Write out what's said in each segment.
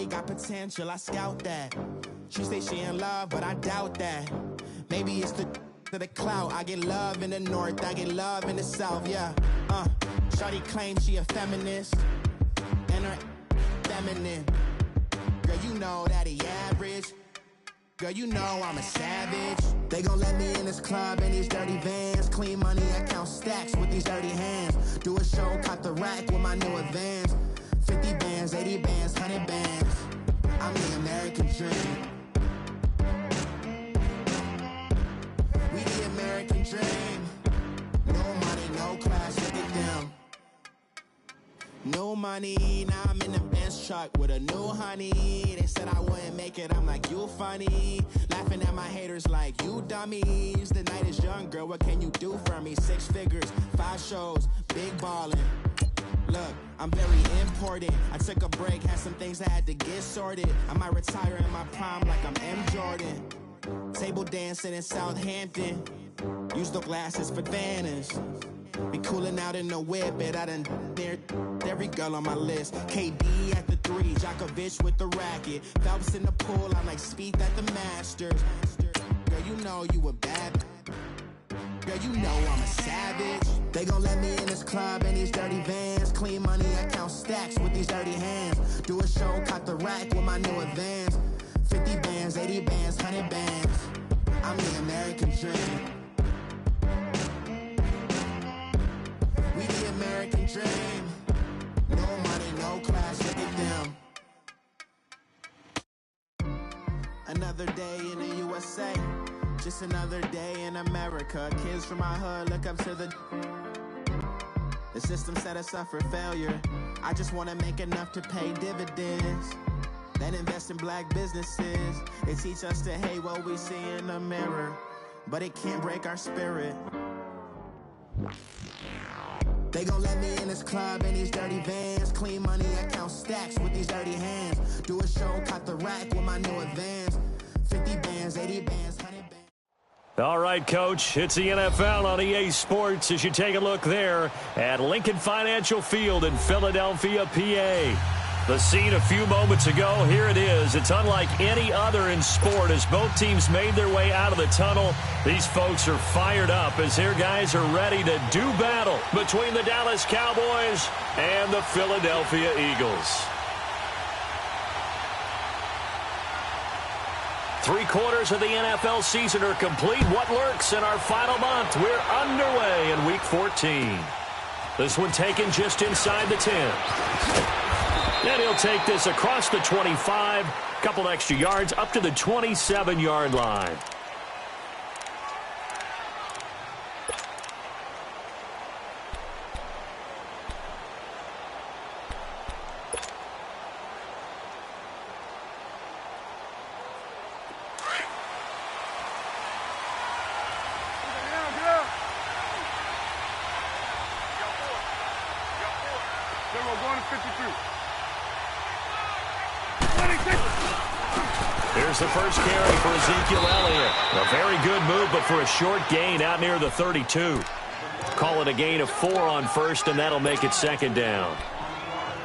got potential, I scout that. She say she in love, but I doubt that. Maybe it's the clout. I get love in the north, I get love in the south, yeah. Shawty claims she a feminist, and her feminine. Girl, you know that he average. Girl, you know I'm a savage. They gon' let me in this club in these dirty vans. Clean money, I count stacks with these dirty hands. Do a show, cop the rack with my new advance. 50 bands, 80 bands, 100 bands. I'm the American dream. We the American dream. No money, no class, look at them. No money, now I'm in the Benz truck with a new honey. They said I wouldn't make it, I'm like, you funny. Laughing at my haters like, you dummies. The night is young, girl, what can you do for me? 6 figures, 5 shows, big ballin'. Look, I'm very important. I took a break, had some things I had to get sorted. I might retire in my prime like I'm M. Jordan. Table dancing in Southampton. Use the glasses for Vanish. Be cooling out in the whip, but I done dared every girl on my list. KD at the 3, Djokovic with the racket. Phelps in the pool, I'm like Speed at the Masters. Girl, you know you a bad. Girl, you know I'm a savage. They gon' let me in this club in these dirty vans. Clean money, I count stacks with these dirty hands. Do a show, cop the rack with my new advance. 50 bands, 80 bands, 100 bands. I'm the American dream. We the American dream. No money, no class, look at them. Another day in the USA. Just another day in America. Kids from my hood look up to the system set us up for failure. I just want to make enough to pay dividends, then invest in black businesses. They teach us to hate what we see in the mirror, but it can't break our spirit. They gon' let me in this club in these dirty vans. Clean money, I count stacks with these dirty hands. Do a show, cop the rack with my new advance. 50 bands, 80 bands, 100 bands. All right, Coach, it's the NFL on EA Sports as you take a look there at Lincoln Financial Field in Philadelphia, PA. The scene a few moments ago, here it is. It's unlike any other in sport as both teams made their way out of the tunnel. These folks are fired up as their guys are ready to do battle between the Dallas Cowboys and the Philadelphia Eagles. 3/4 of the NFL season are complete. What lurks in our final month? We're underway in Week 14. This one taken just inside the 10. And he'll take this across the 25. Couple extra yards up to the 27-yard line. Here's the first carry for Ezekiel Elliott. A very good move, but for a short gain out near the 32. Call it a gain of 4 on first, and that'll make it second down.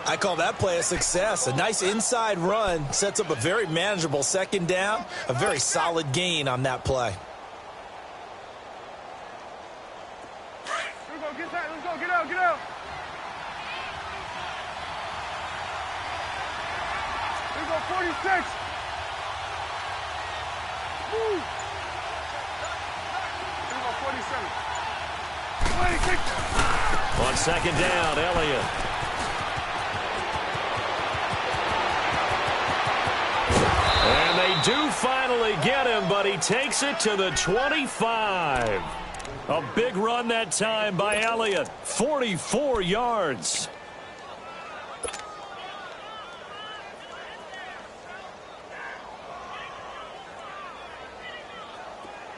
I call that play a success. A nice inside run sets up a very manageable second down. A very solid gain on that play. Let's go, get that. Let's go, get out, get out. Let's go, 46. Woo. Let's go, 47. 26. On second down, Elliott. And they do finally get him, but he takes it to the 25. A big run that time by Elliott. 44 yards.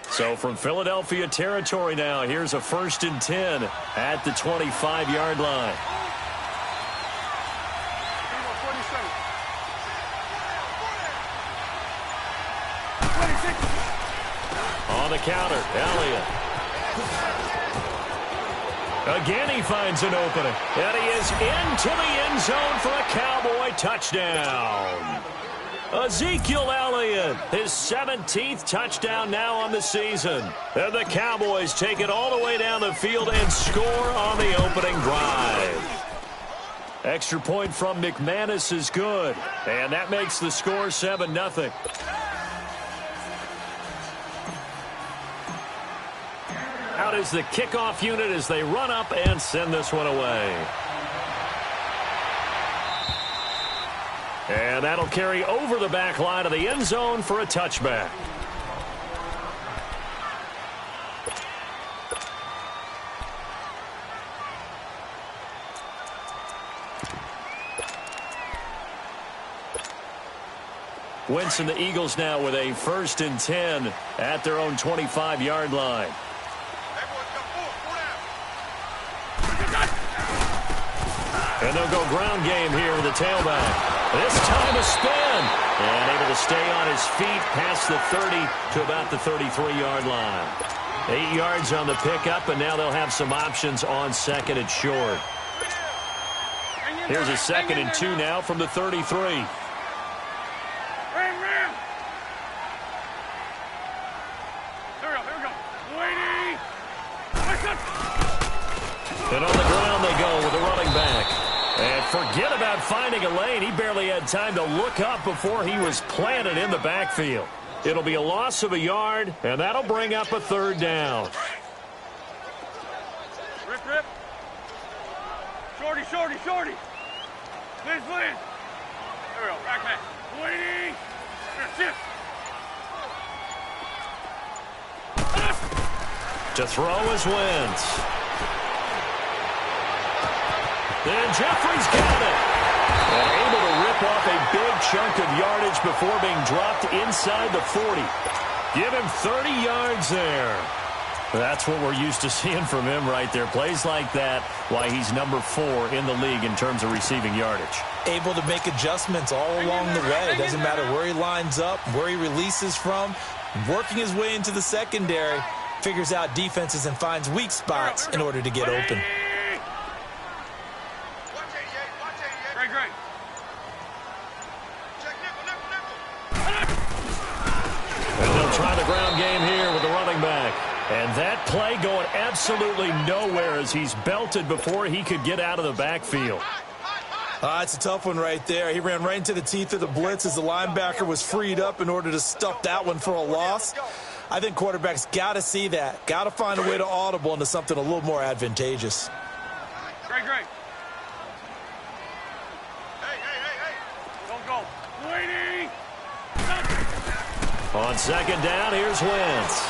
So from Philadelphia territory now, here's a 1st and 10 at the 25-yard line. On the counter, Elliott. Again, he finds an opening. And he is into the end zone for a Cowboy touchdown. Ezekiel Elliott, his 17th touchdown now on the season. And the Cowboys take it all the way down the field and score on the opening drive. Extra point from McManus is good. And that makes the score 7-0. Out is the kickoff unit as they run up and send this one away. And that'll carry over the back line of the end zone for a touchback. Wentz and the Eagles now with a 1st and 10 at their own 25-yard line. And they'll go ground game here with the tailback. This time a spin. And able to stay on his feet past the 30 to about the 33-yard line. 8 yards on the pickup, and now they'll have some options on 2nd and short. Here's a 2nd and 2 now from the 33. And on the ground they go with the running back. And forget about finding a lane. He barely had time to look up before he was planted in the backfield. It'll be a loss of a yard, and that'll bring up a 3rd down. Rip, rip. Shorty, shorty, shorty. Liz, Liz. There we go. Back, back. Waiting. Shift. To throw is Wentz. And Jeffrey's got it. And able to rip off a big chunk of yardage before being dropped inside the 40. Give him 30 yards there. That's what we're used to seeing from him right there. Plays like that, why he's number 4 in the league in terms of receiving yardage. Able to make adjustments all along the way. It doesn't matter where he lines up, where he releases from. Working his way into the secondary. Figures out defenses and finds weak spots in order to get open. Try the ground game here with the running back. And that play going absolutely nowhere as he's belted before he could get out of the backfield. It's a tough one right there. He ran right into the teeth of the blitz as the linebacker was freed up in order to stuff that one for a loss. I think quarterbacks got to see that. Got to find a way to audible into something a little more advantageous. Great, great. Hey. Don't go. Waiting. On 2nd down, here's Wentz.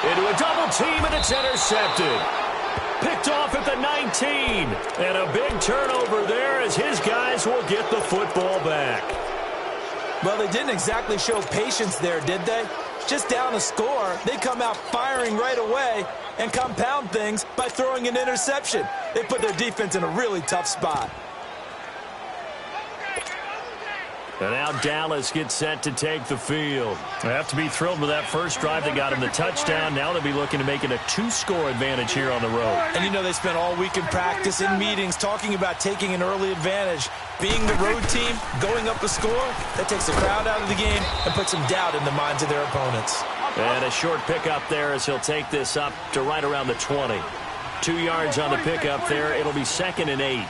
Into a double team, and it's intercepted. Picked off at the 19. And a big turnover there as his guys will get the football back. Well, they didn't exactly show patience there, did they? Just down a score, they come out firing right away and compound things by throwing an interception. They put their defense in a really tough spot. And now Dallas gets set to take the field. They have to be thrilled with that first drive that got him the touchdown. Now they'll be looking to make it a 2-score advantage here on the road. And you know they spent all week in practice, in meetings, talking about taking an early advantage. Being the road team, going up a score, that takes the crowd out of the game and puts some doubt in the minds of their opponents. And a short pickup there as he'll take this up to right around the 20. 2 yards on the pickup there. It'll be 2nd and 8.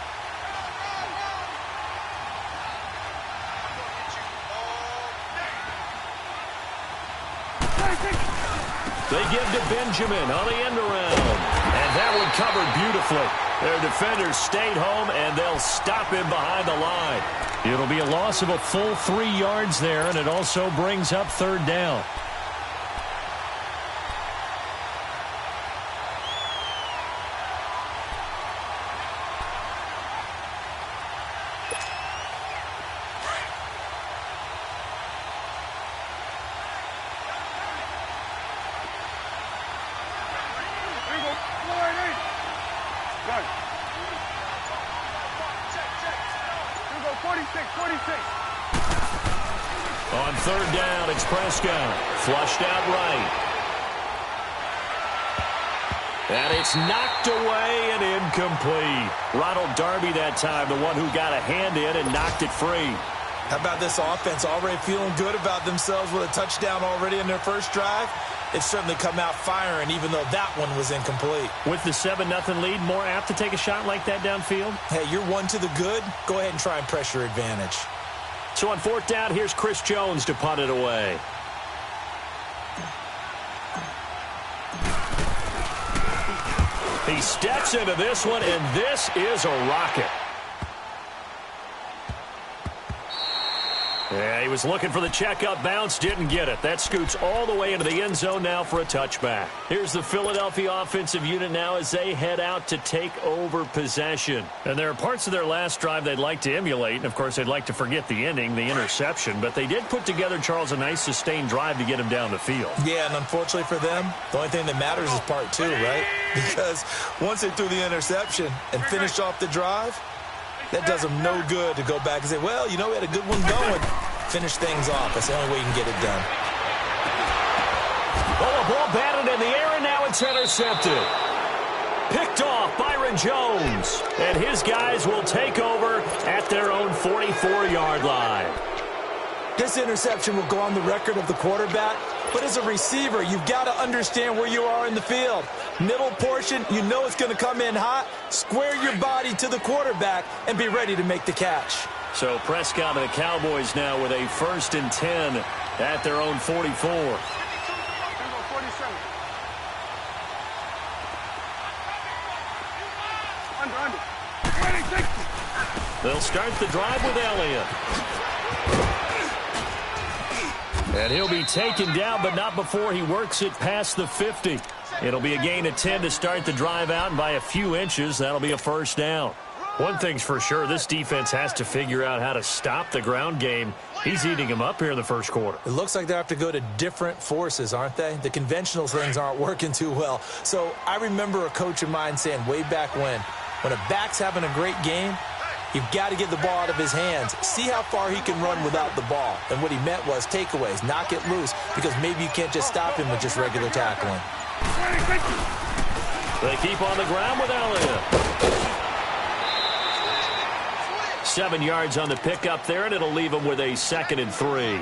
They give to Benjamin on the end around. And that one covered beautifully. Their defenders stayed home, and they'll stop him behind the line. It'll be a loss of a full 3 yards there, and it also brings up 3rd down. On 3rd down, it's Prescott. Flushed out right. And it's knocked away and incomplete. Ronald Darby that time, the one who got a hand in and knocked it free. How about this offense already feeling good about themselves with a touchdown already in their first drive? It's certainly come out firing, even though that one was incomplete. With the 7-0 lead, more apt to take a shot like that downfield? Hey, you're one to the good. Go ahead and try and press your advantage. So on 4th down, here's Chris Jones to punt it away. He steps into this one, and this is a rocket. Yeah, he was looking for the checkup bounce, didn't get it. That scoots all the way into the end zone now for a touchback. Here's the Philadelphia offensive unit now as they head out to take over possession. And there are parts of their last drive they'd like to emulate. And, of course, they'd like to forget the ending, the interception. But they did put together, Charles, a nice sustained drive to get him down the field. Yeah, and unfortunately for them, the only thing that matters is part 2, right? Because once they threw the interception and finished off the drive, that does them no good to go back and say, well, you know, we had a good one going. Finish things off. That's the only way you can get it done. Oh, a ball batted in the air, and now it's intercepted. Picked off Byron Jones. And his guys will take over at their own 44-yard line. This interception will go on the record of the quarterback, but as a receiver, you've got to understand where you are in the field. Middle portion, you know it's going to come in hot. Square your body to the quarterback and be ready to make the catch. So Prescott and the Cowboys now with a 1st and 10 at their own 44. They'll start the drive with Elliott. And he'll be taken down, but not before he works it past the 50. It'll be a gain of 10 to start the drive out, and by a few inches, that'll be a 1st down. One thing's for sure, this defense has to figure out how to stop the ground game. He's eating them up here in the first quarter. It looks like they have to go to different forces, aren't they? The conventional things aren't working too well. So I remember a coach of mine saying way back when a back's having a great game, you've got to get the ball out of his hands. See how far he can run without the ball. And what he meant was takeaways, knock it loose, because maybe you can't just stop him with just regular tackling. They keep on the ground with Elliott. 7 yards on the pickup there, and it'll leave them with a 2nd and 3.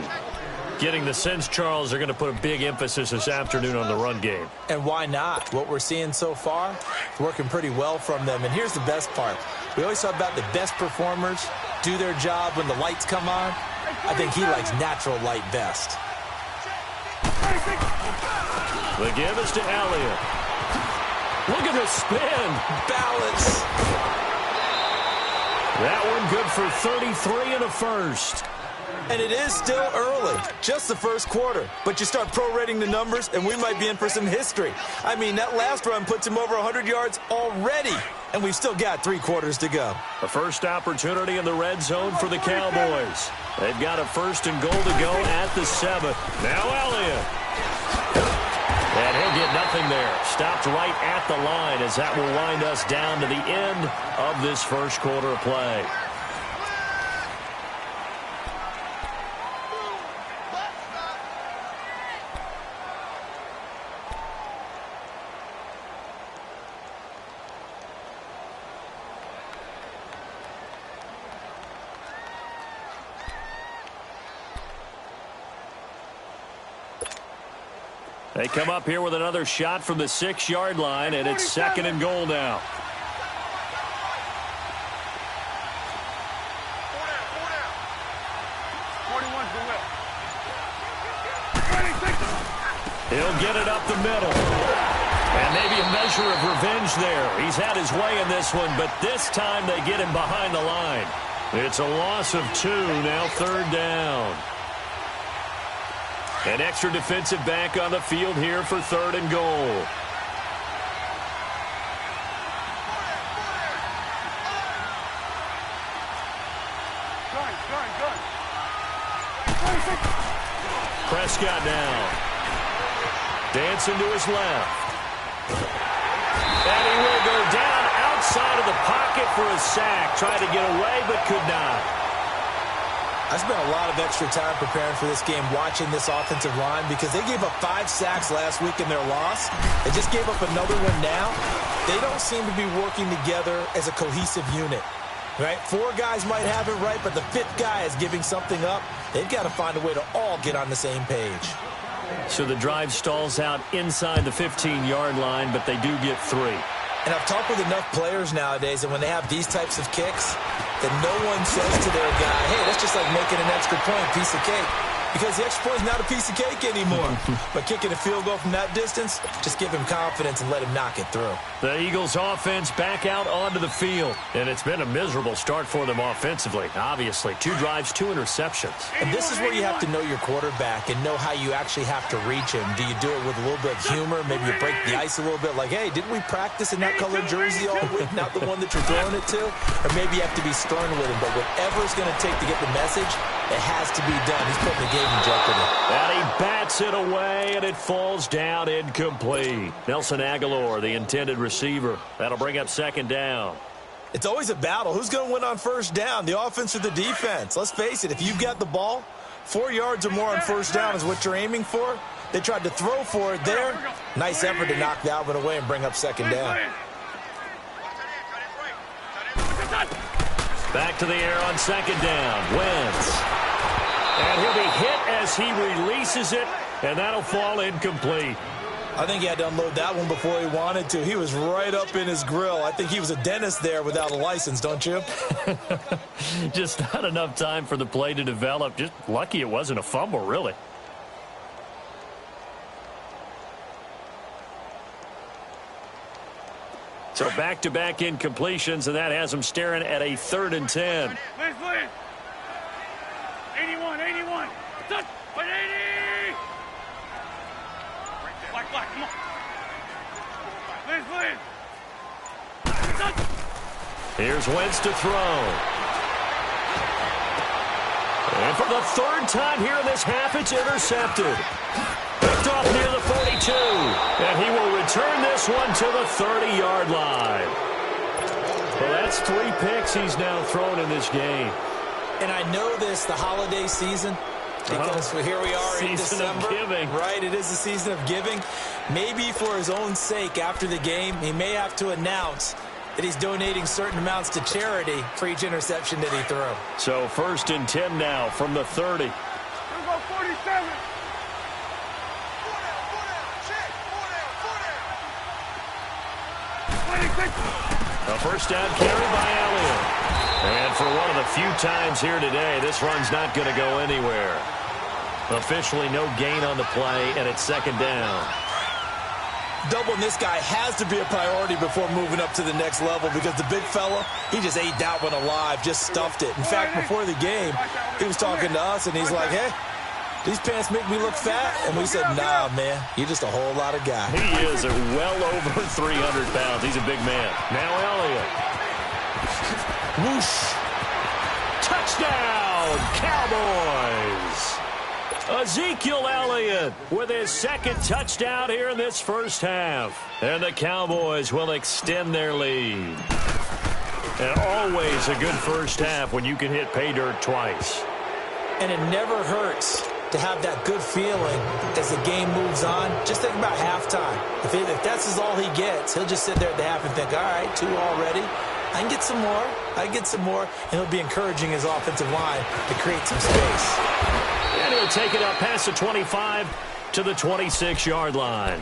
Getting the sense, Charles, they're going to put a big emphasis this afternoon on the run game. And why not? What we're seeing so far is working pretty well from them. And here's the best part. We always talk about the best performers do their job when the lights come on. I think he likes natural light best. The give is to Elliott. Look at the spin. Balance. That one good for 33 and a 1st. And it is still early, just the first quarter. But you start prorating the numbers, and we might be in for some history. I mean, that last run puts him over 100 yards already, and we've still got 3 quarters to go. The first opportunity in the red zone for the Cowboys. They've got a 1st and goal to go at the 7th. Now Elliott. And he'll get nothing there. Stopped right at the line as that will wind us down to the end of this first quarter of play. They come up here with another shot from the 6-yard line, and it's 2nd and goal now. He'll get it up the middle. And maybe a measure of revenge there. He's had his way in this one, but this time they get him behind the line. It's a loss of 2, now 3rd down. An extra defensive back on the field here for 3rd and goal. Prescott now. Dancing to his left. And he will go down outside of the pocket for a sack. Tried to get away, but could not. I spent a lot of extra time preparing for this game watching this offensive line because they gave up 5 sacks last week in their loss. They just gave up another one now. They don't seem to be working together as a cohesive unit. Right? 4 guys might have it right, but the 5th guy is giving something up. They've got to find a way to all get on the same page. So the drive stalls out inside the 15-yard line, but they do get 3. And I've talked with enough players nowadays that when they have these types of kicks, that no one says to their guy, hey, that's just like making an extra point, piece of cake. Because the extra point is not a piece of cake anymore. But kicking a field goal from that distance, just give him confidence and let him knock it through. The Eagles offense back out onto the field. And it's been a miserable start for them offensively. Obviously, 2 drives, 2 interceptions. And this is where you have to know your quarterback and know how you actually have to reach him. Do you do it with a little bit of humor? Maybe you break the ice a little bit like, hey, didn't we practice in that colored jersey all week? Not the one that you're throwing it to? Or maybe you have to be stern with him. But whatever it's going to take to get the message, it has to be done. He's putting the game in jeopardy. And he bats it away, and it falls down incomplete. Nelson Aguilar, the intended receiver. That'll bring up 2nd down. It's always a battle. Who's going to win on 1st down, the offense or the defense? Let's face it, if you've got the ball, 4 yards or more on 1st down is what you're aiming for. They tried to throw for it there. Nice effort to knock that one away and bring up 2nd down. Back to the air on 2nd down. Wentz. And he'll be hit as he releases it, and that'll fall incomplete. I think he had to unload that one before he wanted to. He was right up in his grill. I think he was a dentist there without a license, don't you? Just not enough time for the play to develop. Just lucky it wasn't a fumble, really. So back-to-back incompletions, and that has them staring at a 3rd and 10. Liz. 81. Touch. 80. Black, come on. Liz. Touch. Here's Wentz to throw. And for the 3rd time here in this half, it's intercepted. Picked off near the 42. And he will return this one to the 30-yard line. Well, that's 3 picks he's now thrown in this game. And I know this, the holiday season, because here we are in December. Season of giving. Right, it is the season of giving. Maybe for his own sake after the game, he may have to announce that he's donating certain amounts to charity for each interception that he threw. So 1st and 10 now from the 30. Here we go, 47. A 1st down carry by Elliott. And for one of the few times here today, this run's not going to go anywhere. Officially no gain on the play, and it's 2nd down. Doubling this guy has to be a priority before moving up to the next level because the big fella, he just ate that one alive, just stuffed it. In fact, before the game, he was talking to us, and he's like, hey, these pants make me look fat. And we said, nah, man, you're just a whole lot of guy. He is well over 300 pounds. He's a big man. Now Elliott. Whoosh. Touchdown, Cowboys. Ezekiel Elliott with his 2nd touchdown here in this 1st half. And the Cowboys will extend their lead. And always a good 1st half when you can hit pay dirt twice. And it never hurts to have that good feeling as the game moves on. Just think about halftime. If that's all he gets, he'll just sit there at the half and think, all right, 2 already. I can get some more. And he'll be encouraging his offensive line to create some space. And he'll take it up past the 25 to the 26-yard line.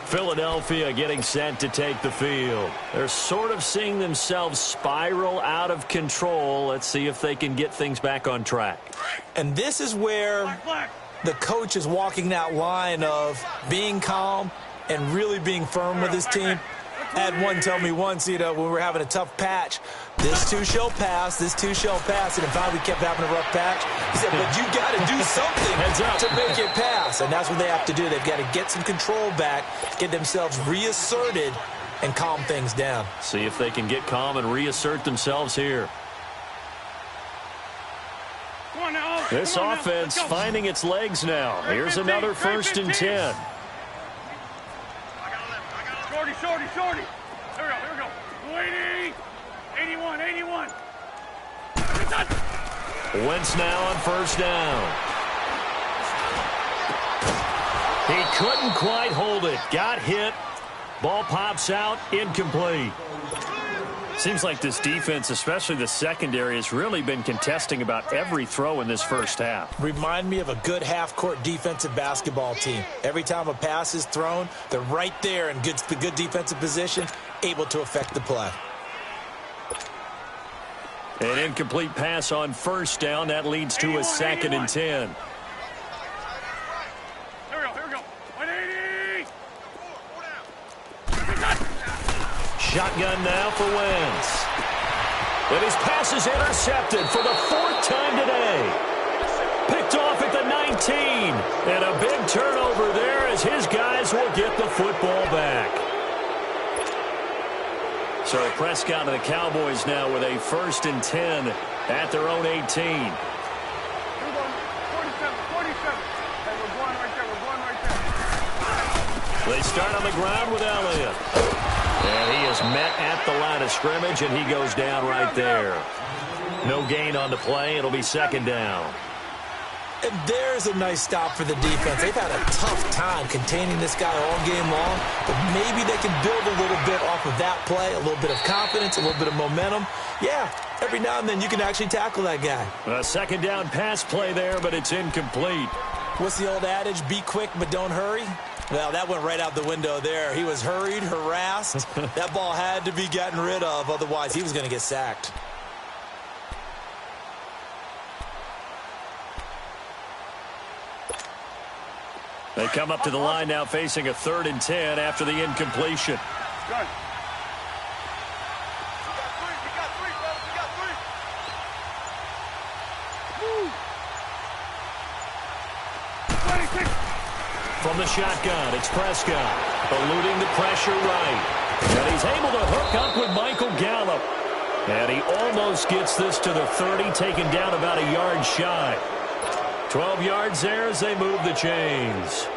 Philadelphia getting set to take the field. They're sort of seeing themselves spiral out of control. Let's see if they can get things back on track. And this is where the coach is walking that line of being calm and really being firm with his team. I had one tell me once, when we were having a tough patch, this too shall pass, this too shall pass. And in fact, we kept having a rough patch. He said, but you got to do something to make it pass. And that's what they have to do. They've got to get some control back, get themselves reasserted, and calm things down. See if they can get calm and reassert themselves here. This offense finding its legs now. Here's another 1st and 10. Shorty. Here we go. 80. 81. Wentz now on first down. He couldn't quite hold it. Got hit. Ball pops out. Incomplete. Seems like this defense, especially the secondary, has really been contesting about every throw in this first half. Remind me of a good half-court defensive basketball team. Every time a pass is thrown, they're right there in the good defensive position, able to affect the play. An incomplete pass on first down. That leads to a 2nd and 10. Here we go. 180. Shotgun now for Wentz. And his pass is intercepted for the 4th time today. Picked off at the 19. And a big turnover there as his guys will get the football back. So Prescott and the Cowboys now with a 1st and 10 at their own 18. We're going 47. Hey, we're going right there. They start on the ground with Elliott. And he is met at the line of scrimmage, and he goes down right there. No gain on the play. It'll be 2nd down. And there's a nice stop for the defense. They've had a tough time containing this guy all game long, but maybe they can build a little bit off of that play, a little bit of confidence, a little bit of momentum. Yeah, every now and then you can actually tackle that guy. A 2nd down pass play there, but it's incomplete. What's the old adage? Be quick, but don't hurry. Well, that went right out the window there. He was hurried, harassed. That ball had to be gotten rid of, otherwise he was going to get sacked. They come up to the line now facing a 3rd and 10 after the incompletion. Good. From the shotgun, it's Prescott, eluding the pressure right. And he's able to hook up with Michael Gallup. And he almost gets this to the 30, taken down about a yard shy. 12 yards there as they move the chains.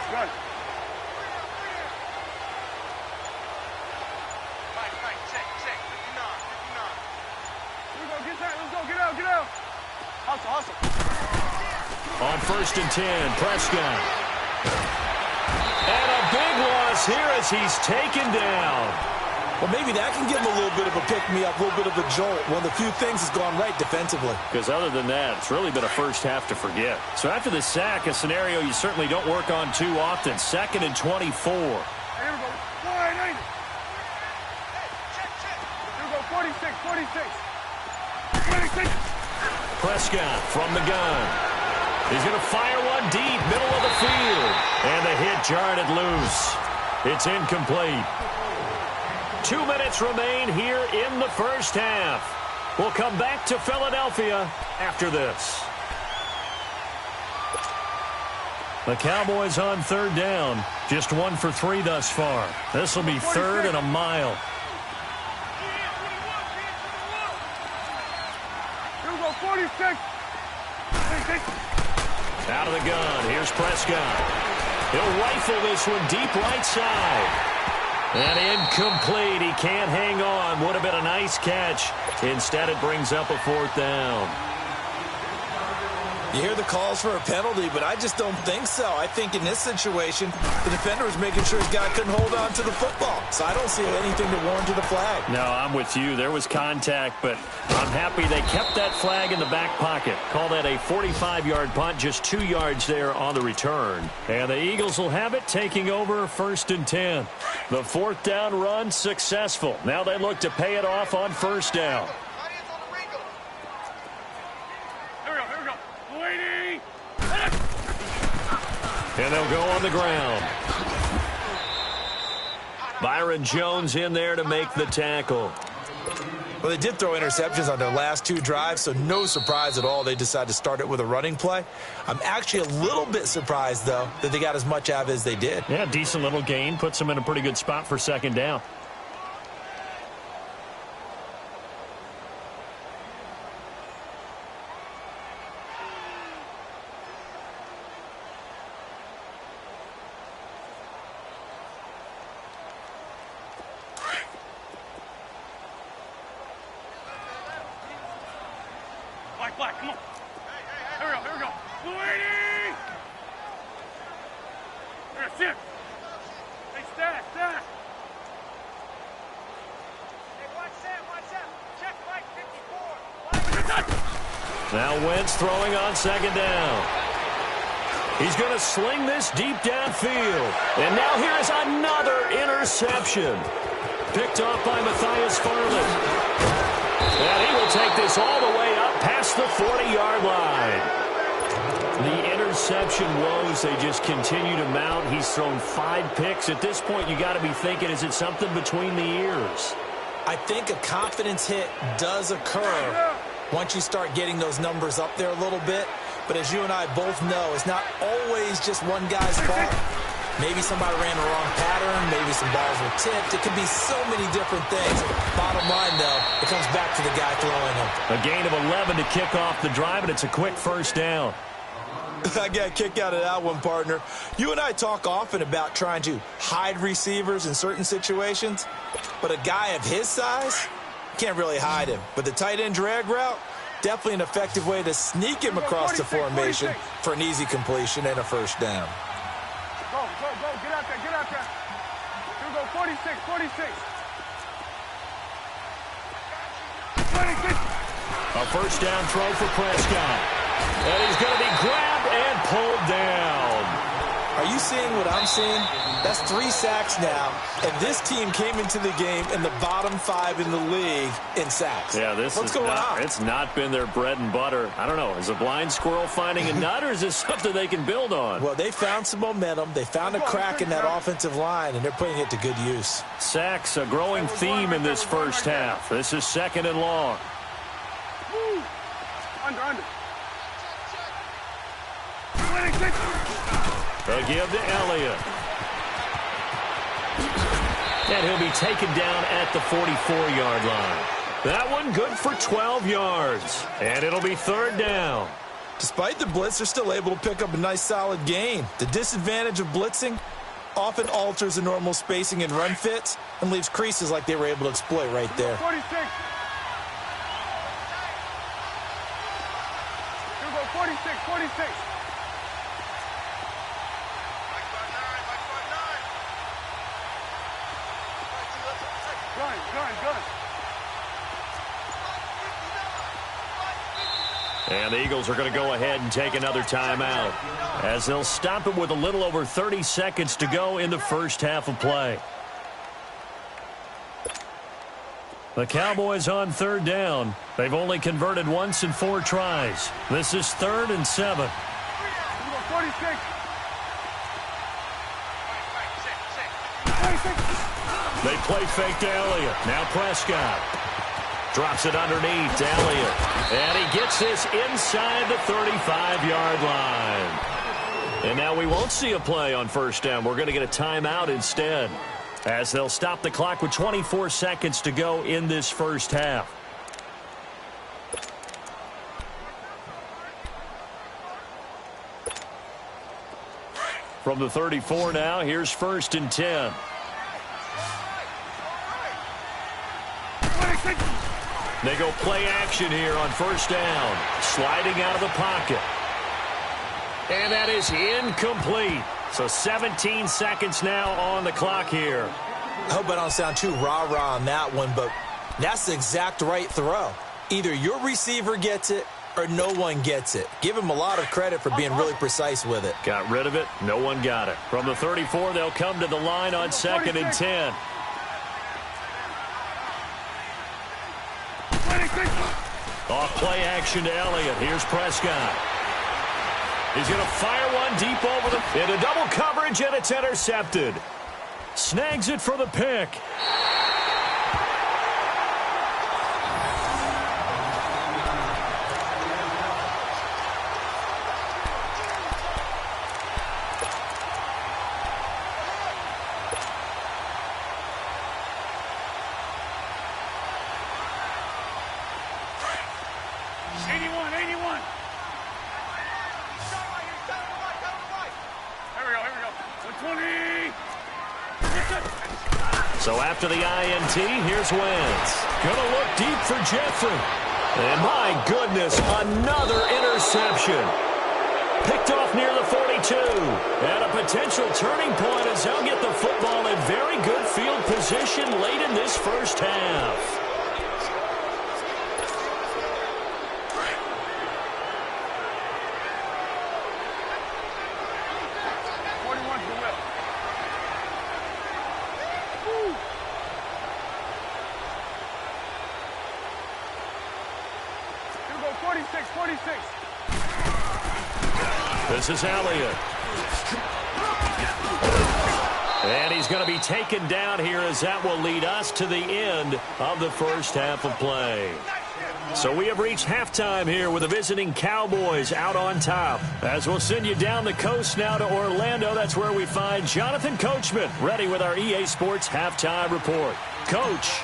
Good. Get out. Hustle. On 1st and 10, Prescott. And a big loss here as he's taken down. Well, maybe that can give him a little bit of a pick-me-up, a little bit of a jolt. One of the few things has gone right defensively. Because other than that, it's really been a first half to forget. So after the sack, a scenario you certainly don't work on too often. 2nd and 24. Here we go. 180. Here we go. 46. Prescott from the gun. He's going to fire one deep, middle of the field. And the hit jarred it loose. It's incomplete. 2 minutes remain here in the first half. We'll come back to Philadelphia after this. The Cowboys on 3rd down. Just 1 for 3 thus far. This will be 3rd and a mile. Here we go. 46. Out of the gun. Here's Prescott. He'll rifle this one deep right side. And incomplete. He can't hang on. Would have been a nice catch. Instead, it brings up a 4th down. You hear the calls for a penalty, but I just don't think so. I think in this situation, the defender was making sure his guy couldn't hold on to the football. So I don't see anything to warrant to the flag. No, I'm with you. There was contact, but I'm happy they kept that flag in the back pocket. Call that a 45-yard punt, just 2 yards there on the return. And the Eagles will have it, taking over 1st and 10. The 4th down run successful. Now they look to pay it off on 1st down. And they'll go on the ground. Byron Jones in there to make the tackle. Well, they did throw interceptions on their last 2 drives, so no surprise at all they decided to start it with a running play. I'm actually a little bit surprised, though, that they got as much out of it as they did. Yeah, decent little gain. Puts them in a pretty good spot for 2nd down. Black, come on. Here we go. Blue 80! Here, sit. Hey, stand. Hey, watch that. Check Mike 54. Now Wentz throwing on second down. He's going to sling this deep downfield. And now here is another interception. Picked off by Matthias Farley. And he will take this all the way up past the 40-yard line. The interception woes, they just continue to mount. He's thrown 5 picks. At this point, you got to be thinking, is it something between the ears? I think a confidence hit does occur once you start getting those numbers up there a little bit. But as you and I both know, it's not always just one guy's fault. Maybe somebody ran the wrong pattern. Maybe some balls were tipped. It could be so many different things. Bottom line, though, it comes back to the guy throwing them. A gain of 11 to kick off the drive, and it's a quick first down. I got a kick out of that one, partner. You and I talk often about trying to hide receivers in certain situations, but a guy of his size, can't really hide him. But the tight end drag route, definitely an effective way to sneak him across the formation for an easy completion and a first down. Go. Get out there. Here we go, 46. 26. A first down throw for Prescott. And he's going to be grabbed and pulled down. Are you seeing what I'm seeing? That's 3 sacks now, and this team came into the game in the bottom 5 in the league in sacks. Yeah, What's going on? It's not been their bread and butter. I don't know. Is a blind squirrel finding a nut, or is this something they can build on? Well, they found some momentum. They found a crack in that offensive line, and they're putting it to good use. Sacks, a growing theme in this first half. This is 2nd and long. Under. They give to Elliott. And he'll be taken down at the 44-yard line. That one good for 12 yards. And it'll be 3rd down. Despite the blitz, they're still able to pick up a nice solid gain. The disadvantage of blitzing often alters the normal spacing and run fits and leaves creases like they were able to exploit right there. 46. Here we go, 46. Gun. And the Eagles are going to go ahead and take another timeout as they'll stop it with a little over 30 seconds to go in the first half of play. The Cowboys on 3rd down. They've only converted once in 4 tries. This is 3rd and 7. 46. They play fake to Elliott. Now Prescott. Drops it underneath to Elliott. And he gets this inside the 35-yard line. And now we won't see a play on first down. We're going to get a timeout instead, as they'll stop the clock with 24 seconds to go in this first half. From the 34 now, here's 1st and 10. They go play action here on first down. Sliding out of the pocket. And that is incomplete. So 17 seconds now on the clock here. I hope I don't sound too rah-rah on that one, but that's the exact right throw. Either your receiver gets it or no one gets it. Give him a lot of credit for being really precise with it. Got rid of it. No one got it. From the 34, they'll come to the line on 2nd and 10. Off play action to Elliott. Here's Prescott. He's going to fire one deep over the... into double coverage, and it's intercepted. Snags it for the pick. So after the INT, here's Wentz. Going to look deep for Jeffrey. And my goodness, another interception. Picked off near the 42. And a potential turning point as they'll get the football in very good field position late in this first half. This is Elliott. And he's going to be taken down here as that will lead us to the end of the first half of play. So we have reached halftime here with the visiting Cowboys out on top. As we'll send you down the coast now to Orlando, that's where we find Jonathan Coachman ready with our EA Sports halftime report. Coach.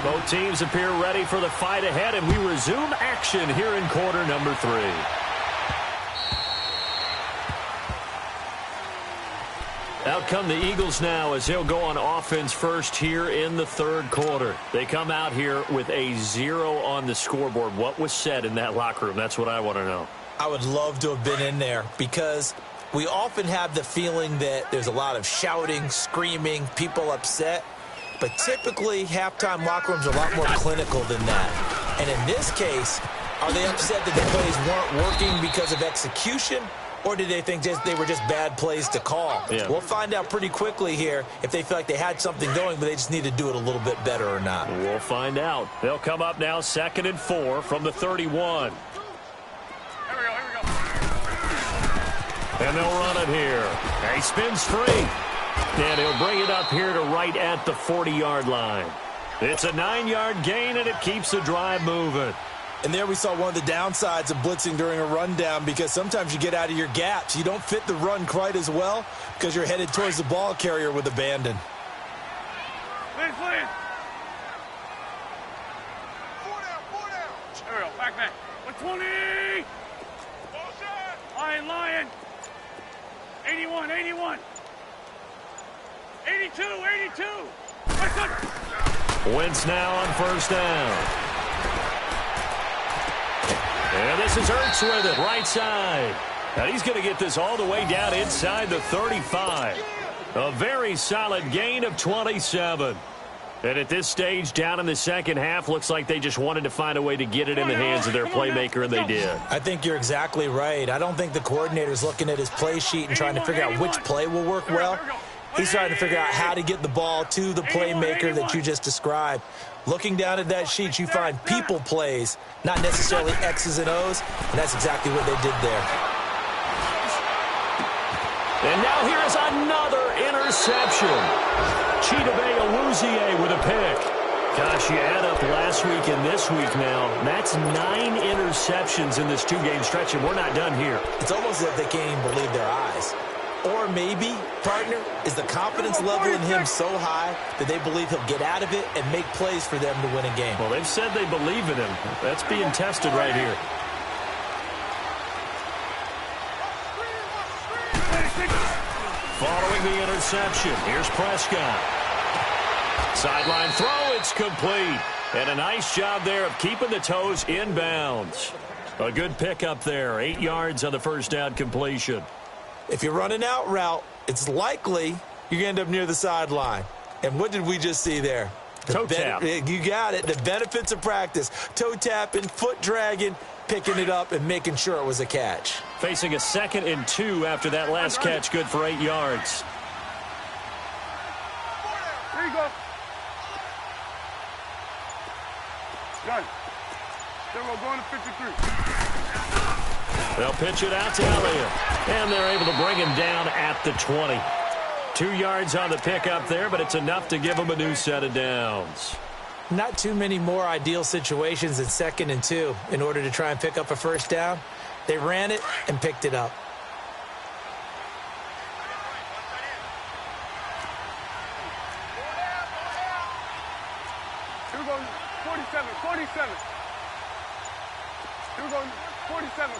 Both teams appear ready for the fight ahead, and we resume action here in quarter number 3. Out come the Eagles now as they'll go on offense first here in the third quarter. They come out here with a 0 on the scoreboard. What was said in that locker room? That's what I want to know. I would love to have been in there because we often have the feeling that there's a lot of shouting, screaming, people upset. But typically, halftime locker rooms are a lot more clinical than that. And in this case, are they upset that the plays weren't working because of execution? Or did they think they were just bad plays to call? Yeah. We'll find out pretty quickly here if they feel like they had something going, but they just need to do it a little bit better or not. We'll find out. They'll come up now 2nd and 4 from the 31. Here we go. And they'll run it here. And he spins free. And he'll bring it up here to right at the 40-yard line. It's a 9-yard gain, and it keeps the drive moving. And there we saw one of the downsides of blitzing during a rundown because sometimes you get out of your gaps. You don't fit the run quite as well because you're headed towards the ball carrier with abandon. Lynn. 4 down. There we go. Back. 120. Lion. 81. 82. Wentz now on first down. And this is Ertz with it, right side. And he's going to get this all the way down inside the 35. A very solid gain of 27. And at this stage, down in the second half, looks like they just wanted to find a way to get it in the hands of their playmaker, and they did. I think you're exactly right. I don't think the coordinator's looking at his play sheet and trying to figure out which play will work well. He's trying to figure out how to get the ball to the playmaker that you just described. Looking down at that sheet, you find people plays, not necessarily X's and O's, and that's exactly what they did there. And now here is another interception. Chidobe Awuzie with a pick. Gosh, you add up last week and this week now, that's 9 interceptions in this 2-game stretch, and we're not done here. It's almost as if they can't even believe their eyes. Or maybe, partner, is the confidence level in him so high that they believe he'll get out of it and make plays for them to win a game. Well, they've said they believe in him. That's being tested right here. Following the interception, here's Prescott. Sideline throw, it's complete. And a nice job there of keeping the toes in bounds. A good pickup there, 8 yards on the first down completion. If you're running out route, it's likely you're going to end up near the sideline. And what did we just see there? Toe tap. You got it. The benefits of practice. Toe tapping, foot dragging, picking it up, and making sure it was a catch. Facing a 2nd and 2 after that last catch, good for 8 yards. There you go. Done. Then we'll go into 53. They'll pitch it out to Elliott, and they're able to bring him down at the 20. 2 yards on the pickup there, but it's enough to give him a new set of downs. Not too many more ideal situations than 2nd and 2 in order to try and pick up a first down. They ran it and picked it up. Here we go, 47. Here we go, 47.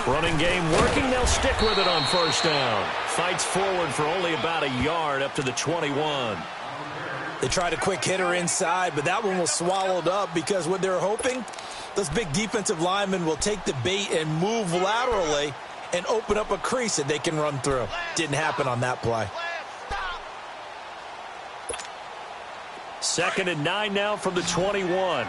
Running game working. They'll stick with it on first down. Fights forward for only about a yard up to the 21. They tried a quick hitter inside, but that one was swallowed up because what they're hoping, those big defensive linemen will take the bait and move laterally and open up a crease that they can run through. Didn't happen on that play. 2nd and 9 now from the 21.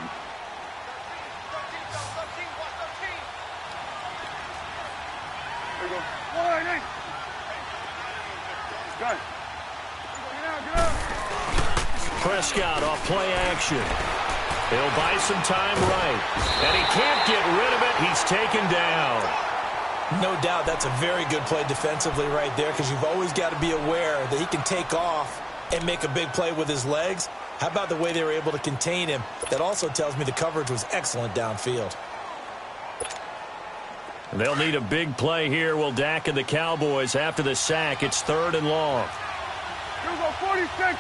Prescott off play action. He'll buy some time right. And he can't get rid of it. He's taken down. No doubt that's a very good play defensively right there, because you've always got to be aware that he can take off and make a big play with his legs. How about the way they were able to contain him? That also tells me the coverage was excellent downfield. They'll need a big play here. Will Dak and the Cowboys after the sack. It's 3rd and long. Here we go, 46.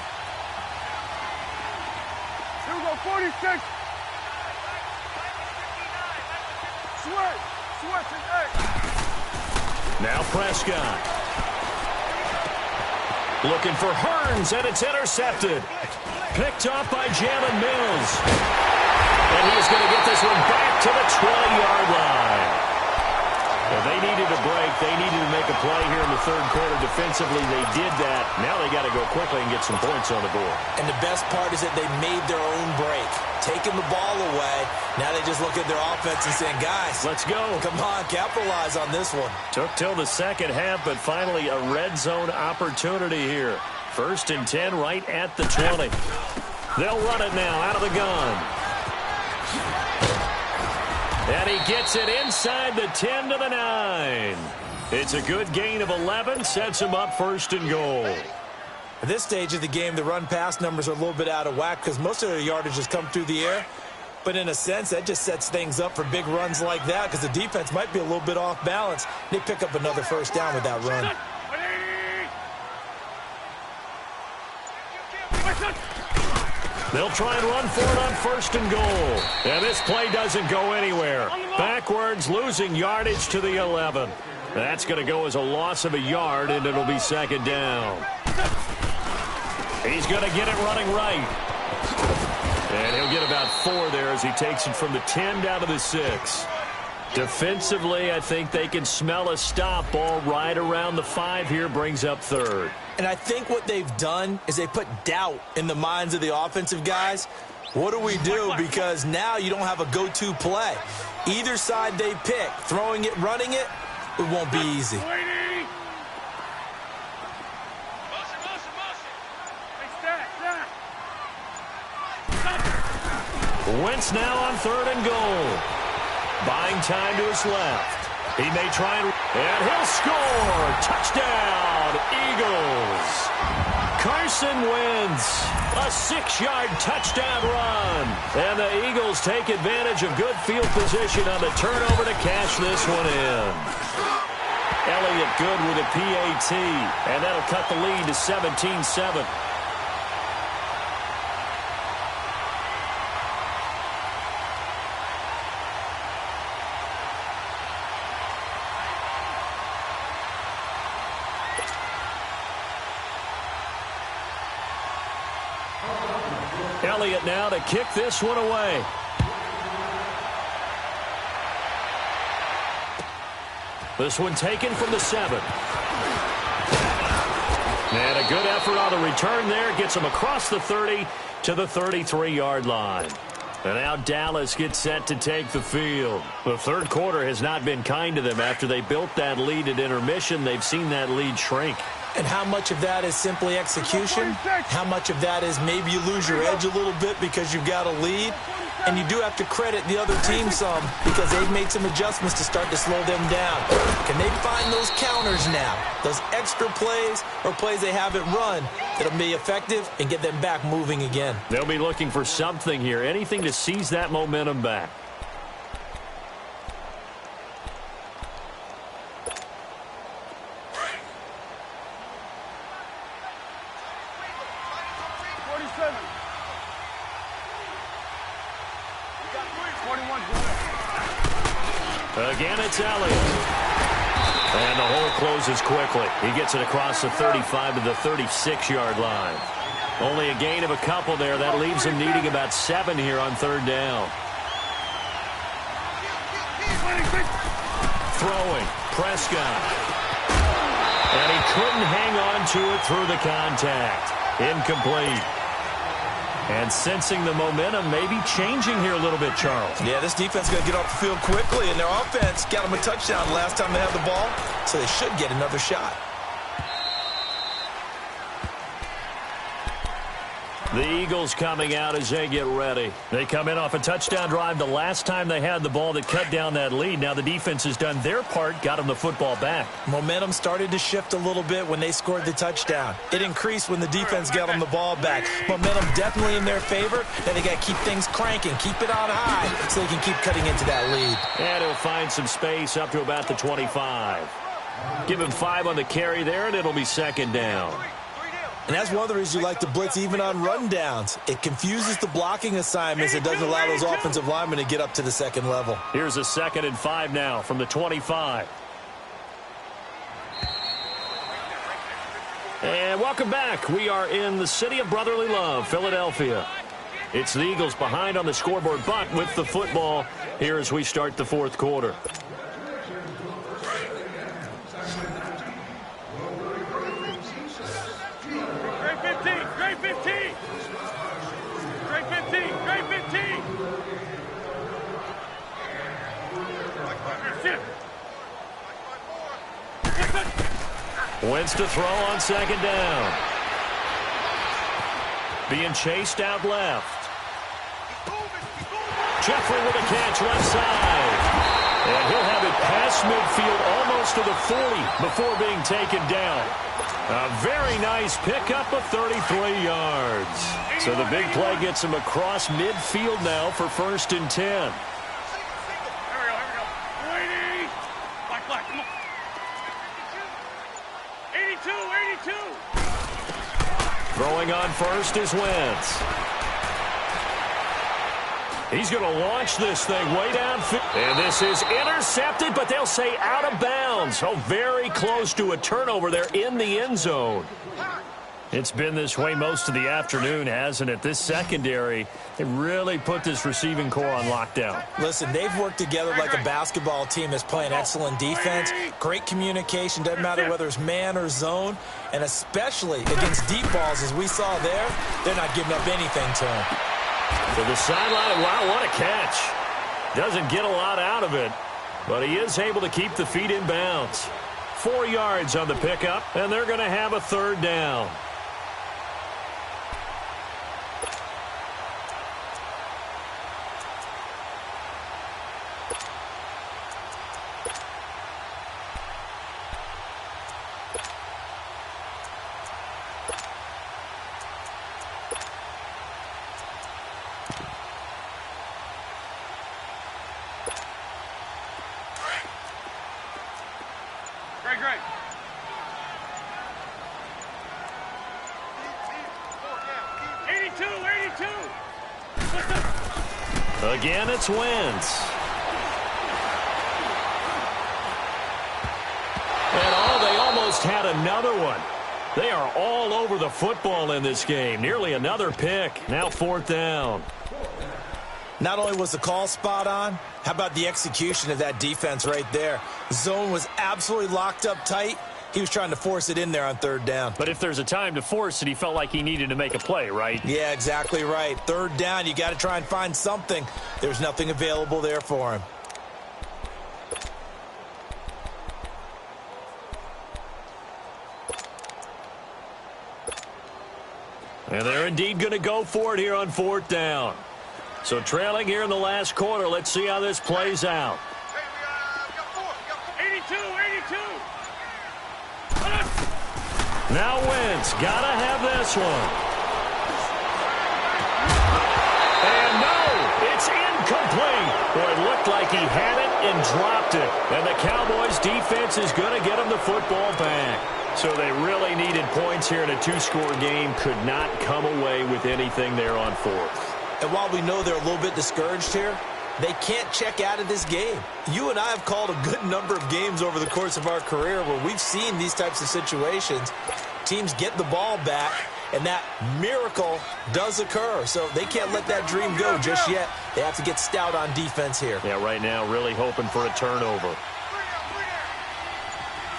Here we go, 46. Switch and 8. Now Prescott. Looking for Hearns, and it's intercepted. Picked off by Jalen Mills. And he's going to get this one back to the 20-yard line. Well, they needed a break. They needed to make a play here in the 3rd quarter defensively. They did that. Now they got to go quickly and get some points on the board. And the best part is that they made their own break. Taking the ball away. Now they just look at their offense and saying, guys, let's go. Come on, capitalize on this one. Took till the 2nd half, but finally a red zone opportunity here. 1st and 10 right at the 20. They'll run it now out of the gun. And he gets it inside the 10 to the 9. It's a good gain of 11. Sets him up 1st and goal. At this stage of the game, the run-pass numbers are a little bit out of whack because most of their yardage has come through the air. But in a sense, that just sets things up for big runs like that because the defense might be a little bit off balance. They pick up another 1st down with that run. They'll try and run for it on 1st and goal. And this play doesn't go anywhere. Backwards, losing yardage to the 11. That's going to go as a loss of a yard, and it'll be 2nd down. He's going to get it running right. And he'll get about 4 there as he takes it from the 10 down to the 6. Defensively, I think they can smell a stop. Ball right around the 5 here, brings up 3rd. And I think what they've done is they put doubt in the minds of the offensive guys. What do we do? Because now you don't have a go-to play. Either side they pick, throwing it, running it, it won't be easy. Wentz now on 3rd and goal. Buying time to his left. He may try and he'll score. Touchdown, Eagles. Carson Wentz, a 6-yard touchdown run. And the Eagles take advantage of good field position on the turnover to cash this one in. Elliott good with a PAT, and that'll cut the lead to 17-7. Elliott now to kick this one away. This one taken from the 7. And a good effort on the return there. Gets him across the 30 to the 33-yard line. And now Dallas gets set to take the field. The 3rd quarter has not been kind to them. After they built that lead at intermission, they've seen that lead shrink. And how much of that is simply execution? How much of that is maybe you lose your edge a little bit because you've got a lead? And you do have to credit the other team some because they've made some adjustments to start to slow them down. Can they find those counters now? Those extra plays or plays they haven't run that'll be effective and get them back moving again. They'll be looking for something here, anything to seize that momentum back. Again, it's Elliott. And the hole closes quickly. He gets it across the 35 to the 36-yard line. Only a gain of a couple there. That leaves them needing about 7 here on third down. Throwing, Prescott. And he couldn't hang on to it through the contact. Incomplete. And sensing the momentum maybe changing here a little bit, Charles. Yeah, this defense is going to get off the field quickly, and their offense got them a touchdown last time they had the ball, so they should get another shot. The Eagles coming out as they get ready. They come in off a touchdown drive the last time they had the ball that cut down that lead. Now the defense has done their part, got them the football back. Momentum started to shift a little bit when they scored the touchdown. It increased when the defense got them the ball back. Momentum definitely in their favor. Now they got to keep things cranking, keep it on high so they can keep cutting into that lead. And he'll find some space up to about the 25. Give him 5 on the carry there, and it'll be second down. And that's one of the reasons you like to blitz even on rundowns. It confuses the blocking assignments. It doesn't allow those offensive linemen to get up to the second level. Here's a 2nd and 5 now from the 25. And welcome back. We are in the city of brotherly love, Philadelphia. It's the Eagles behind on the scoreboard, but with the football here as we start the fourth quarter. Great 15! Great 15! Great 15! Wentz to throw on second down. Being chased out left. Jeffrey with a catch left side. And he'll have it past midfield almost to the 40 before being taken down. A very nice pickup of 33 yards. So the big play gets him across midfield now for 1st and 10. Here we go. Waiting. Black, come on. 82. Throwing on first is Wentz. He's going to launch this thing way downfield. And this is intercepted, but they'll say out of bounds. Oh, very close to a turnover there in the end zone. It's been this way most of the afternoon, hasn't it? This secondary, they really put this receiving core on lockdown. Listen, they've worked together like a basketball team that's playing excellent defense. Great communication, doesn't matter whether it's man or zone. And especially against deep balls, as we saw there, they're not giving up anything to them. To the sideline, wow, what a catch. Doesn't get a lot out of it, but he is able to keep the feet in bounds. 4 yards on the pickup, and they're going to have a third down. Great. Again, it's Wentz. And they almost had another one. They are all over the football in this game. Nearly another pick. Now 4th down. Not only was the call spot on, how about the execution of that defense right there? Zone was absolutely locked up tight. He was trying to force it in there on 3rd down. But if there's a time to force it, he felt like he needed to make a play, right? Yeah, exactly right. 3rd down, you got to try and find something. There's nothing available there for him. And they're indeed going to go for it here on 4th down. So trailing here in the last quarter. Let's see how this plays out. 82. Now Wentz, gotta have this one. And no, it's incomplete. Boy, it looked like he had it and dropped it. And the Cowboys defense is going to get him the football back. So they really needed points here in a 2-score game. Could not come away with anything there on 4th. And while we know they're a little bit discouraged here, they can't check out of this game. You and I have called a good number of games over the course of our career where we've seen these types of situations. Teams get the ball back, and that miracle does occur. So they can't let that dream go just yet. They have to get stout on defense here. Yeah, right now really hoping for a turnover.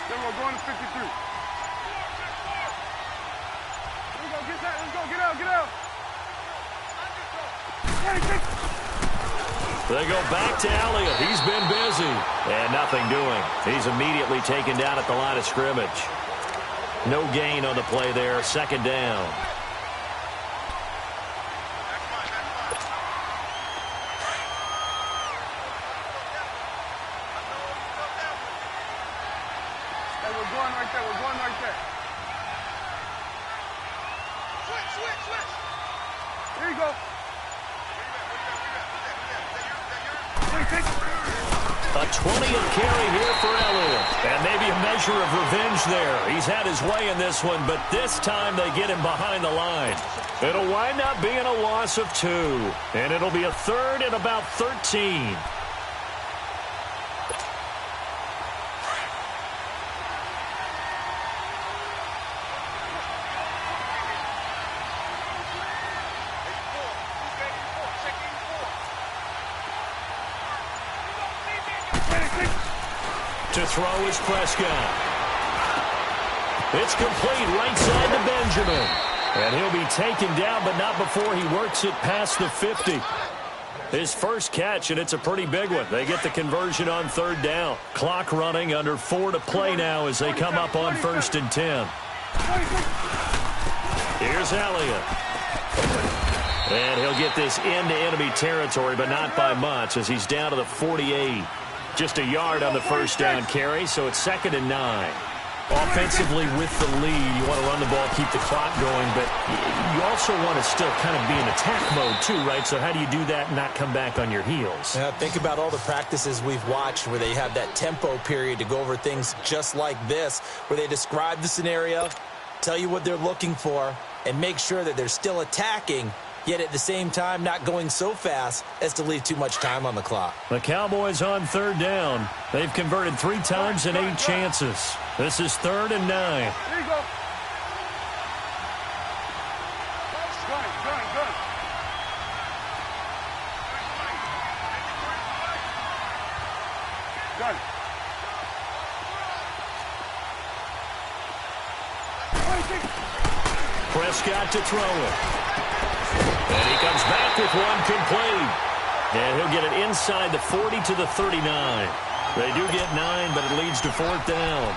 Then we're going to 53. Let's go, get that, let's go, get out, get out. They go back to Elliott. He's been busy. And nothing doing. He's immediately taken down at the line of scrimmage. No gain on the play there. Second down. Hey, we're going right there, we're going right there. Switch. Here you go. A 20th carry here for Elliott. And maybe a measure of revenge there. He's had his way in this one, but this time they get him behind the line. It'll wind up being a loss of 2. And it'll be a third and about 13. To throw is Prescott. It's complete right side to Benjamin. And he'll be taken down, but not before he works it past the 50. His first catch, and it's a pretty big one. They get the conversion on third down. Clock running, under 4 to play now as they come up on 1st and 10. Here's Elliott. And he'll get this into enemy territory, but not by much as he's down to the 48. Just a yard on the first down carry, so it's 2nd and 9. Offensively with the lead, you want to run the ball, keep the clock going, but you also want to still kind of be in attack mode too, right? So how do you do that and not come back on your heels? Yeah, think about all the practices we've watched where they have that tempo period to go over things just like this, where they describe the scenario, tell you what they're looking for, and make sure that they're still attacking, yet at the same time not going so fast as to leave too much time on the clock. The Cowboys on third down. They've converted 3 times in 8 chances. This is 3rd and 9. There you go. Gun. Gun. Prescott to throw it. And he comes back with one complete. And he'll get it inside the 40 to the 39. They do get 9, but it leads to 4th down.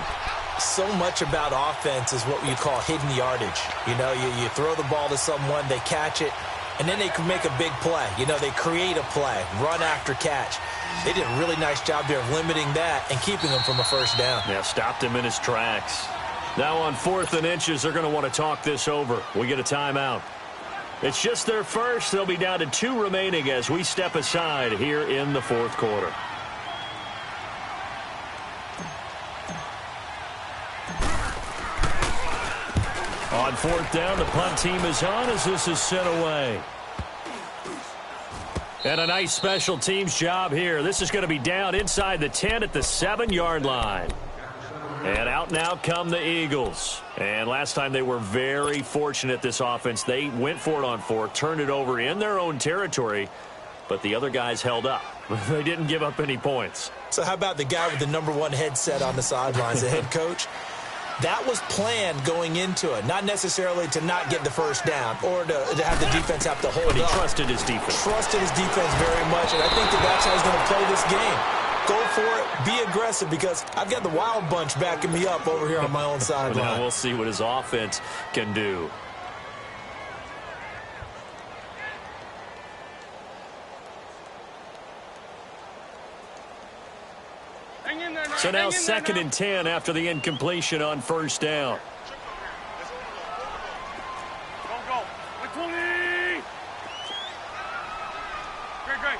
So much about offense is what you call hidden yardage. You know, you throw the ball to someone, they catch it, and then they can make a big play. You know, they create a play, run after catch. They did a really nice job there of limiting that and keeping him from a first down. Yeah, stopped him in his tracks. Now on 4th and inches, they're going to want to talk this over. We get a timeout. It's just their first. They'll be down to 2 remaining as we step aside here in the 4th quarter. On 4th down, the punt team is on as this is sent away. And a nice special teams job here. This is going to be down inside the 10 at the 7-yard line. And out now come the Eagles. And last time they were very fortunate, this offense. They went for it on 4, turned it over in their own territory, but the other guys held up. They didn't give up any points. So how about the guy with the #1 headset on the sidelines, the head coach? That was planned going into it, not necessarily to not get the first down or to have the defense have to hold But he up. trusted his defense. Trusted his defense very much, and I think that's how he's going to play this game. Go for it, be aggressive, because I've got the wild bunch backing me up over here on my own sideline. Now we'll see what his offense can do. Hang in there, So now 2nd and 10 after the incompletion on first down. Go. 20. Great.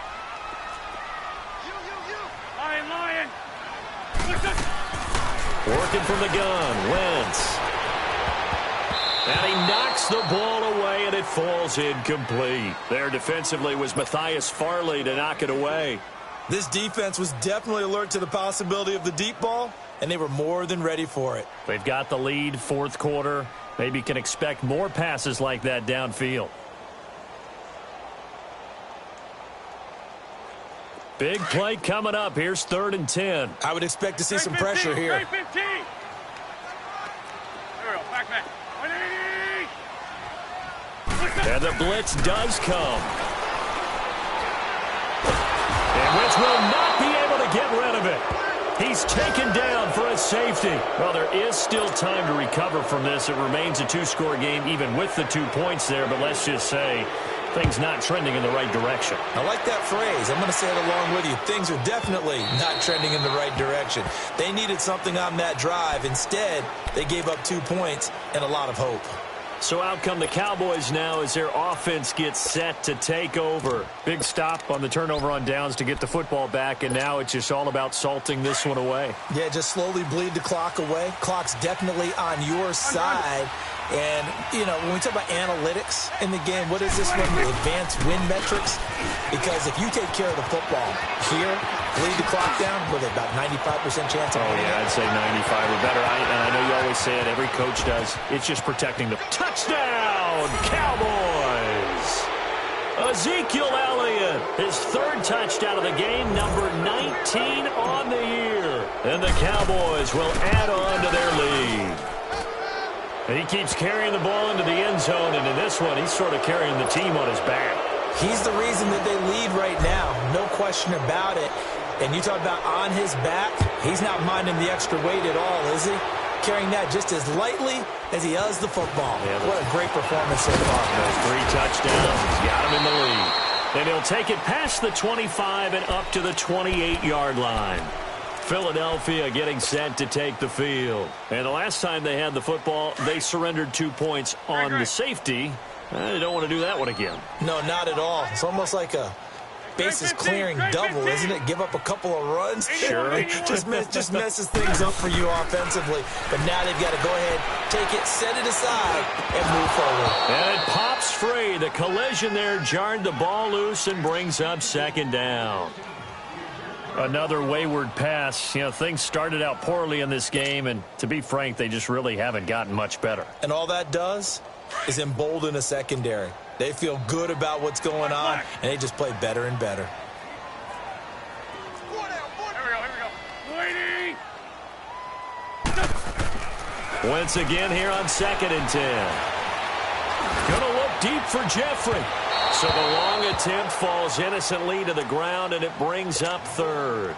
Lion. Working from the gun, Wentz. And he knocks the ball away, and it falls incomplete. There defensively was Matthias Farley to knock it away. This defense was definitely alert to the possibility of the deep ball, and they were more than ready for it. They've got the lead, fourth quarter. Maybe can expect more passes like that downfield. Big play coming up. Here's 3rd and 10. I would expect to see some pressure here. 15. There we go. Back. 180. And the blitz does come. And Wentz will not be able to get rid of it. He's taken down for a safety. Well, there is still time to recover from this. It remains a 2-score game even with the 2 points there, but let's just say things not trending in the right direction. I like that phrase. I'm going to say it along with you. Things are definitely not trending in the right direction. They needed something on that drive. Instead, they gave up 2 points and a lot of hope. So out come the Cowboys now as their offense gets set to take over. Big stop on the turnover on downs to get the football back, and now it's just all about salting this one away. Yeah, just slowly bleed the clock away. Clock's definitely on your side. And, you know, when we talk about analytics in the game, what is this one? The advanced win metrics? Because if you take care of the football here, bleed the clock down, with about 95% chance of winning. Yeah, I'd say 95 or better. And I know you always say it, every coach does. It's just protecting the touchdown, Cowboys! Ezekiel Elliott, his 3rd touchdown of the game, number 19 on the year. And the Cowboys will add on to their lead. And he keeps carrying the ball into the end zone, and in this one, he's sort of carrying the team on his back. He's the reason that they lead right now, no question about it. And you talk about on his back, he's not minding the extra weight at all, is he? Carrying that just as lightly as he does the football. Yeah, what a great performance so far. Those 3 touchdowns, he's got him in the lead. And he'll take it past the 25 and up to the 28-yard line. Philadelphia getting set to take the field. And the last time they had the football, they surrendered 2 points on the safety. They don't want to do that one again. No, not at all. It's almost like a bases clearing double, isn't it? Give up a couple of runs. Sure. just messes things up for you offensively. But now they've got to go ahead, take it, set it aside, and move forward. And it pops free. The collision there jarred the ball loose and brings up 2nd down. Another wayward pass. You know, things started out poorly in this game, and to be frank, they just really haven't gotten much better. And all that does is embolden a secondary. They feel good about what's going on, and they just play better and better. Here we go. Wentz again here on 2nd and 10. Gonna look deep for Jeffrey. So the long attempt falls innocently to the ground, and it brings up 3rd.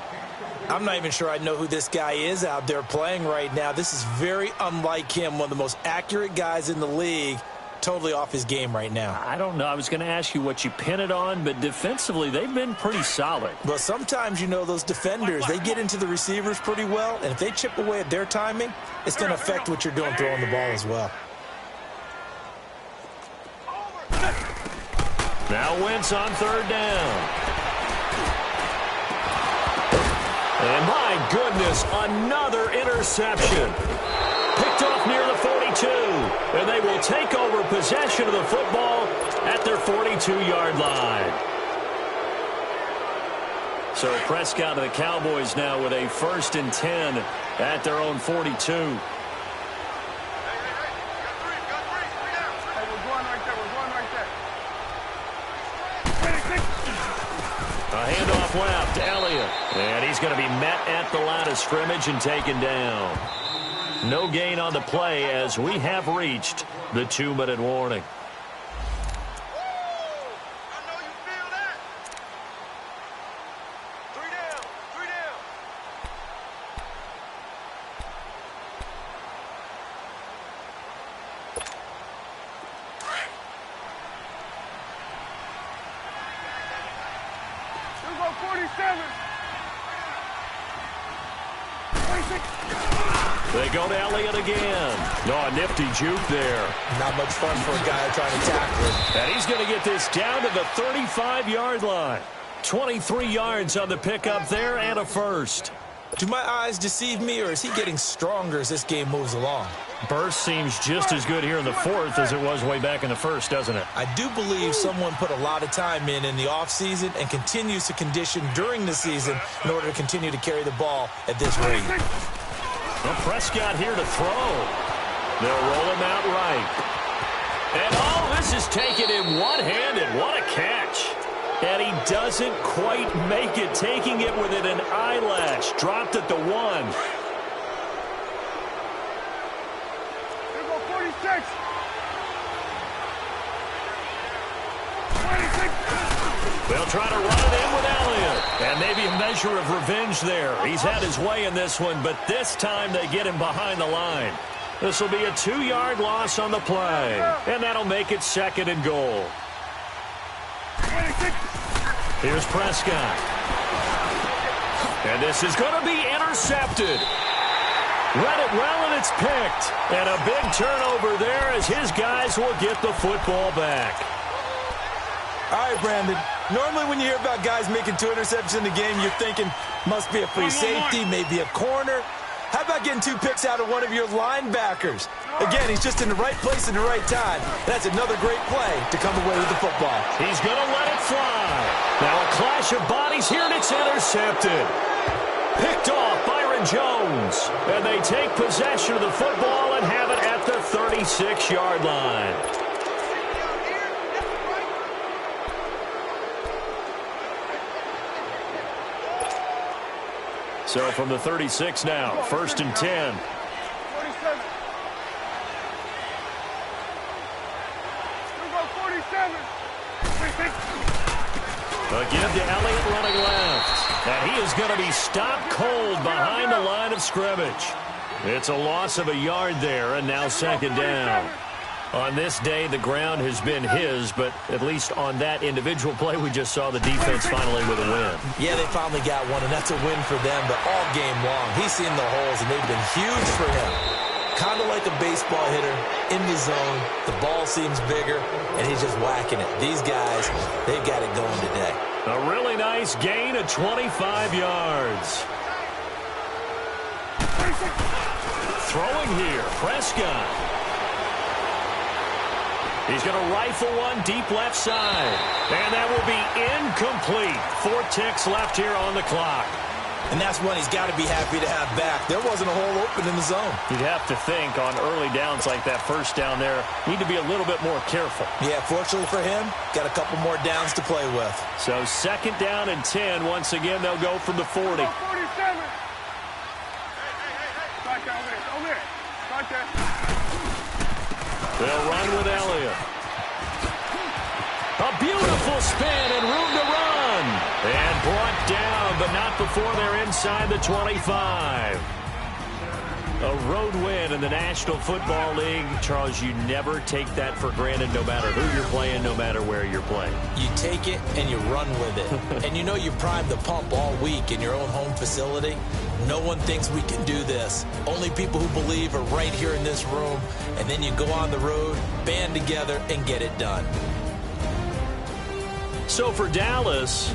I'm not even sure I know who this guy is out there playing right now. This is very unlike him, one of the most accurate guys in the league. Totally off his game right now. I don't know. I was going to ask you what you pin it on, but defensively, they've been pretty solid. Well, sometimes, you know, those defenders, they get into the receivers pretty well, and if they chip away at their timing, it's going to affect what you're doing throwing the ball as well. Now Wentz on 3rd down. And my goodness, another interception. Picked off near the 42. And they will take over possession of the football at their 42-yard line. So Prescott and the Cowboys now with a 1st and 10 at their own 42. A handoff left, Elliott. And he's going to be met at the line of scrimmage and taken down. No gain on the play as we have reached the 2-minute warning. They go to Elliott again. Oh, a nifty juke there. Not much fun for a guy trying to tackle him. And he's going to get this down to the 35-yard line. 23 yards on the pickup there and a 1st. Do my eyes deceive me, or is he getting stronger as this game moves along? Burst seems just as good here in the fourth as it was way back in the first, doesn't it? I do believe someone put a lot of time in the offseason and continues to condition during the season in order to continue to carry the ball at this rate. Well, Prescott here to throw. They'll roll him out right. And, oh, this is taken in one-handed. What a catch. And he doesn't quite make it, taking it within an eyelash. Dropped at the 1. Here go 46. 26. They'll try to run it in with Elliott. And maybe a measure of revenge there. He's had his way in this one, but this time they get him behind the line. This will be a 2-yard loss on the play. And that'll make it 2nd and goal. 26. Here's Prescott. And this is going to be intercepted. Read it well, and it's picked. And a big turnover there as his guys will get the football back. All right, Brandon. Normally when you hear about guys making 2 interceptions in the game, you're thinking must be a free safety, maybe a corner. How about getting 2 picks out of one of your linebackers? Again, he's just in the right place at the right time. That's another great play to come away with the football. He's going to let it fly. Now a clash of bodies here, and it's intercepted. Picked off Byron Jones. And they take possession of the football and have it at the 36-yard line. So from the 36 now, 1st and 10. 47. Here go 47. 26. Again to Elliott running left. And he is going to be stopped cold behind the line of scrimmage. It's a loss of a yard there, and now 2nd down. On this day, the ground has been his, but at least on that individual play, we just saw the defense finally with a win. Yeah, they finally got one, and that's a win for them, but all game long, he's seen the holes, and they've been huge for him. Kind of like a baseball hitter in the zone. The ball seems bigger, and he's just whacking it. These guys, they've got it going today. A really nice gain of 25 yards. Throwing here, Prescott. He's going to rifle one deep left side. And that will be incomplete. 4 ticks left here on the clock. And that's one he's got to be happy to have back. There wasn't a hole open in the zone. You'd have to think on early downs like that first down there, need to be a little bit more careful. Yeah, fortunately for him, got a couple more downs to play with. So 2nd down and 10. Once again, they'll go from the 40. 47. Right there, over there. Right there. They'll run with Elliott. A beautiful spin and room to run. And brought down, but not before they're inside the 25. A road win in the National Football League. Charles, you never take that for granted no matter who you're playing, no matter where you're playing. You take it and you run with it. And you know you primed the pump all week in your own home facility. No one thinks we can do this. Only people who believe are right here in this room. And then you go on the road, band together, and get it done. So for Dallas,